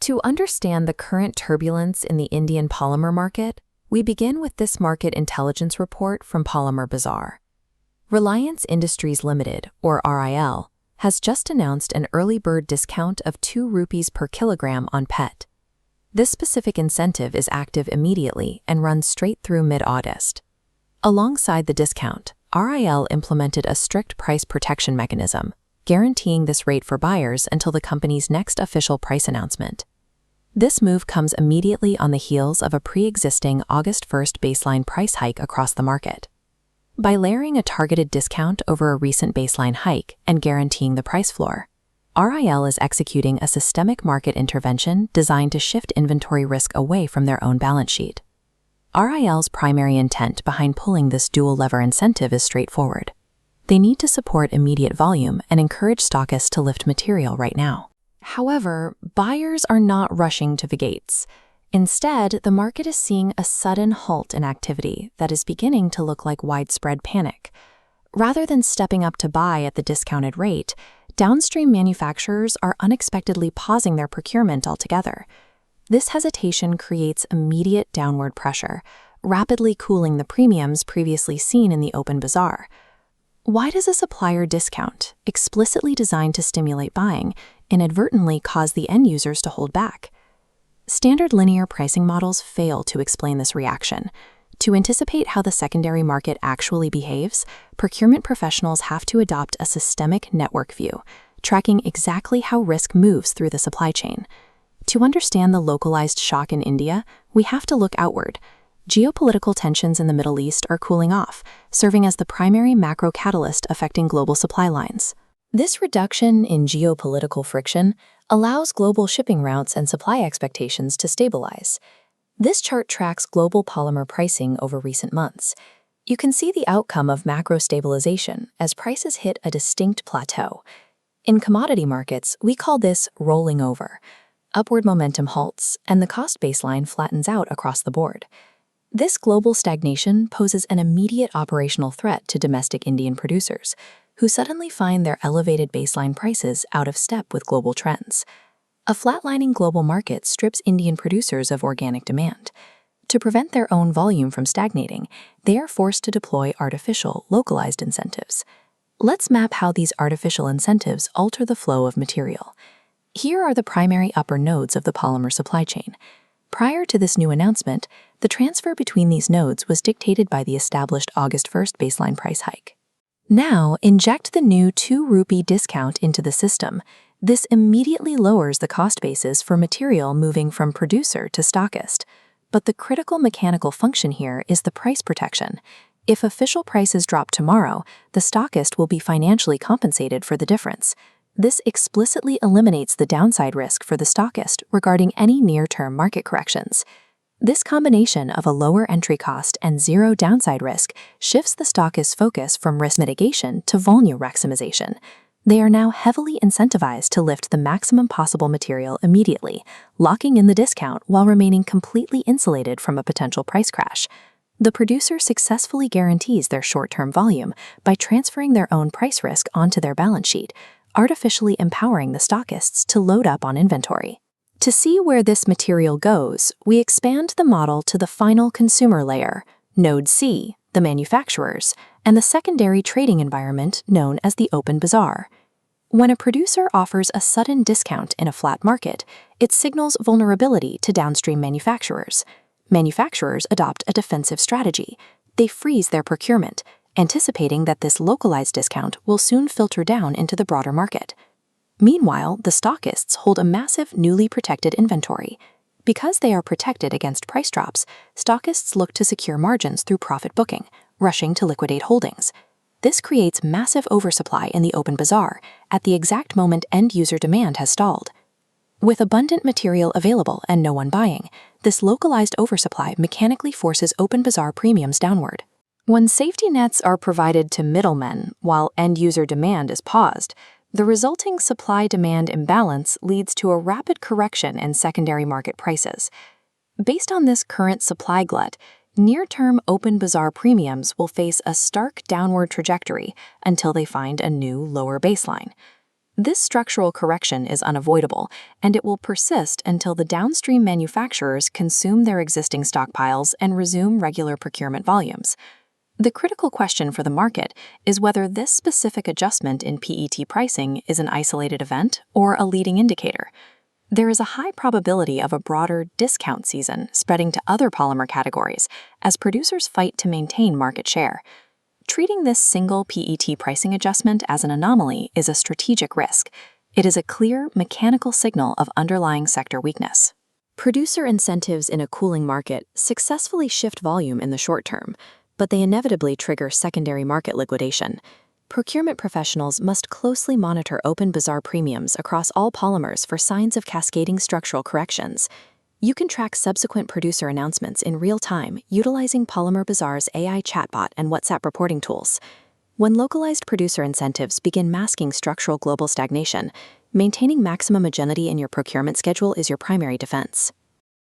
To understand the current turbulence in the Indian polymer market, we begin with this market intelligence report from Polymer Bazaar. Reliance Industries Limited, or RIL, has just announced an early bird discount of 2 rupees per kilogram on PET. This specific incentive is active immediately and runs straight through mid-August. Alongside the discount, RIL implemented a strict price protection mechanism, guaranteeing this rate for buyers until the company's next official price announcement. This move comes immediately on the heels of a pre-existing August 1st baseline price hike across the market. By layering a targeted discount over a recent baseline hike and guaranteeing the price floor, RIL is executing a systemic market intervention designed to shift inventory risk away from their own balance sheet. RIL's primary intent behind pulling this dual-lever incentive is straightforward. They need to support immediate volume and encourage stockists to lift material right now. However, buyers are not rushing to the gates. Instead, the market is seeing a sudden halt in activity that is beginning to look like widespread panic. Rather than stepping up to buy at the discounted rate, downstream manufacturers are unexpectedly pausing their procurement altogether. This hesitation creates immediate downward pressure, rapidly cooling the premiums previously seen in the open bazaar. Why does a supplier discount, explicitly designed to stimulate buying, inadvertently cause the end users to hold back? Standard linear pricing models fail to explain this reaction. To anticipate how the secondary market actually behaves, procurement professionals have to adopt a systemic network view, tracking exactly how risk moves through the supply chain. To understand the localized shock in India, we have to look outward. Geopolitical tensions in the Middle East are cooling off, serving as the primary macro catalyst affecting global supply lines. This reduction in geopolitical friction allows global shipping routes and supply expectations to stabilize. This chart tracks global polymer pricing over recent months. You can see the outcome of macro stabilization as prices hit a distinct plateau. In commodity markets, we call this rolling over. Upward momentum halts, and the cost baseline flattens out across the board. This global stagnation poses an immediate operational threat to domestic Indian producers, who suddenly find their elevated baseline prices out of step with global trends. A flatlining global market strips Indian producers of organic demand. To prevent their own volume from stagnating, they are forced to deploy artificial, localized incentives. Let's map how these artificial incentives alter the flow of material. Here are the primary upper nodes of the polymer supply chain. Prior to this new announcement, the transfer between these nodes was dictated by the established August 1st baseline price hike. Now, inject the new 2 rupee discount into the system. This immediately lowers the cost basis for material moving from producer to stockist. But the critical mechanical function here is the price protection. If official prices drop tomorrow, the stockist will be financially compensated for the difference. This explicitly eliminates the downside risk for the stockist regarding any near-term market corrections. This combination of a lower entry cost and zero downside risk shifts the stockist's focus from risk mitigation to volume maximization. They are now heavily incentivized to lift the maximum possible material immediately, locking in the discount while remaining completely insulated from a potential price crash. The producer successfully guarantees their short-term volume by transferring their own price risk onto their balance sheet, artificially empowering the stockists to load up on inventory. To see where this material goes, we expand the model to the final consumer layer, Node C, the manufacturers, and the secondary trading environment known as the open bazaar. When a producer offers a sudden discount in a flat market, it signals vulnerability to downstream manufacturers. Manufacturers adopt a defensive strategy. They freeze their procurement, anticipating that this localized discount will soon filter down into the broader market. Meanwhile, the stockists hold a massive newly protected inventory. Because they are protected against price drops, stockists look to secure margins through profit booking, rushing to liquidate holdings. This creates massive oversupply in the open bazaar at the exact moment end-user demand has stalled. With abundant material available and no one buying, this localized oversupply mechanically forces open bazaar premiums downward. When safety nets are provided to middlemen while end-user demand is paused, the resulting supply-demand imbalance leads to a rapid correction in secondary market prices. Based on this current supply glut, near-term open bazaar premiums will face a stark downward trajectory until they find a new lower baseline. This structural correction is unavoidable, and it will persist until the downstream manufacturers consume their existing stockpiles and resume regular procurement volumes. The critical question for the market is whether this specific adjustment in PET pricing is an isolated event or a leading indicator. There is a high probability of a broader discount season spreading to other polymer categories as producers fight to maintain market share. Treating this single PET pricing adjustment as an anomaly is a strategic risk. It is a clear, mechanical signal of underlying sector weakness. Producer incentives in a cooling market successfully shift volume in the short term, but they inevitably trigger secondary market liquidation. Procurement professionals must closely monitor open bazaar premiums across all polymers for signs of cascading structural corrections. You can track subsequent producer announcements in real time utilizing Polymer Bazaar's AI chatbot and WhatsApp reporting tools. When localized producer incentives begin masking structural global stagnation, maintaining maximum agility in your procurement schedule is your primary defense.